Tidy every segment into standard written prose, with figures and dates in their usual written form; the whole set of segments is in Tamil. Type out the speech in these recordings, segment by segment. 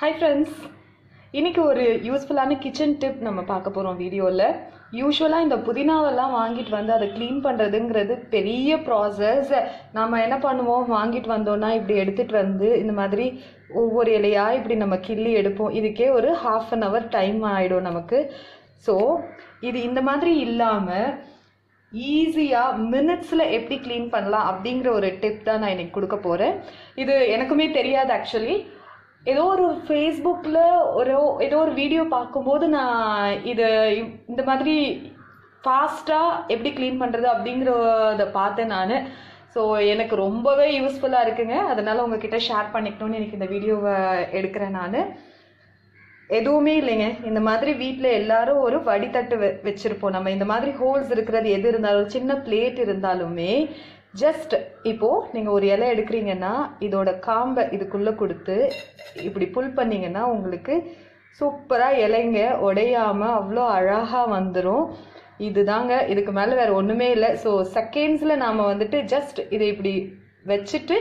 Hi friends, இன்னைக்கு ஒரு யூஸ்ஃபுல்லான கிச்சன் டிப் நம்ம பார்க்க போறோம் வீடியோல. யூசுவலா இந்த புதினாவெல்லாம் வாங்கிட்டு வந்து அதை க்ளீன் பண்றதுங்கிறது பெரிய ப்ராசஸ். நாம என்ன பண்ணுவோம், வாங்கிட்டு வந்தோம்னா இப்படி எடுத்துட்டு வந்து இந்த மாதிரி ஒவ்வொரு இலையா இப்படி நம்ம கிள்ளி எடுப்போம். இதுக்கே ஒரு ½ an hour டைம் ஆயிடும் நமக்கு. ஸோ இது இந்த மாதிரி இல்லாம ஈஸியா மினிட்ஸ்ல எப்படி க்ளீன் பண்ணலாம் அப்படிங்கிற ஒரு டிப் தான் நான் இன்னைக்கு கொடுக்க போறேன். இது எனக்குமே தெரியாது ஆக்சுவலி. ஏதோ ஒரு ஃபேஸ்புக்கில் ஏதோ ஒரு வீடியோ பார்க்கும்போது நான் இது இந்த மாதிரி ஃபாஸ்ட்டாக எப்படி க்ளீன் பண்ணுறது அப்படிங்கிறத பார்த்தேன் நான். ஸோ எனக்கு ரொம்பவே யூஸ்ஃபுல்லாக இருக்குங்க. அதனால் உங்ககிட்ட ஷேர் பண்ணிக்கணும்னு எனக்கு இந்த வீடியோவை எடுக்கிறேன் நான். எதுவுமே இல்லைங்க, இந்த மாதிரி வீட்டில் எல்லாரும் ஒரு வடித்தட்டு வச்சுருப்போம். நம்ம இந்த மாதிரி ஹோல்ஸ் இருக்கிறது எது இருந்தாலும், சின்ன பிளேட் இருந்தாலுமே ஜஸ்ட் இப்போது நீங்கள் ஒரு இலை எடுக்கிறீங்கன்னா இதோட காம்பை இதுக்குள்ளே கொடுத்து இப்படி புல் பண்ணிங்கன்னா உங்களுக்கு சூப்பராக இலைங்க உடையாமல் அவ்வளோ அழகாக வந்துடும். இதுதாங்க, இதுக்கு மேலே வேறு ஒன்றுமே இல்லை. ஸோ செகண்ட்ஸில் நாம் வந்துட்டு ஜஸ்ட் இதை இப்படி வச்சுட்டு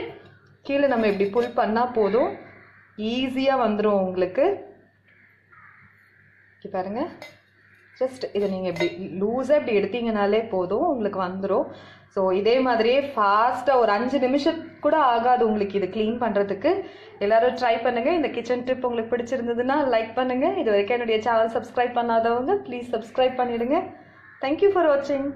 கீழே நம்ம இப்படி புல் பண்ணால் போதும், ஈஸியாக வந்துடும் உங்களுக்கு. பாருங்கள், ஜஸ்ட் இதை நீங்கள் இப்படி லூஸாக இப்படி எடுத்தீங்கனாலே போதும், உங்களுக்கு வந்துடும். ஸோ இதே மாதிரியே ஃபாஸ்ட்டாக ஒரு 5 நிமிஷம் கூட ஆகாது உங்களுக்கு இது க்ளீன் பண்ணுறதுக்கு. எல்லோரும் ட்ரை பண்ணுங்கள். இந்த கிச்சன் டிப் உங்களுக்கு பிடிச்சிருந்ததுன்னா லைக் பண்ணுங்கள். இது வரைக்கும் என்னுடைய சேனல் சப்ஸ்கிரைப் பண்ணாதவங்க ப்ளீஸ் சப்ஸ்கிரைப் பண்ணிவிடுங்க. தேங்க்யூ ஃபார் வாட்சிங்.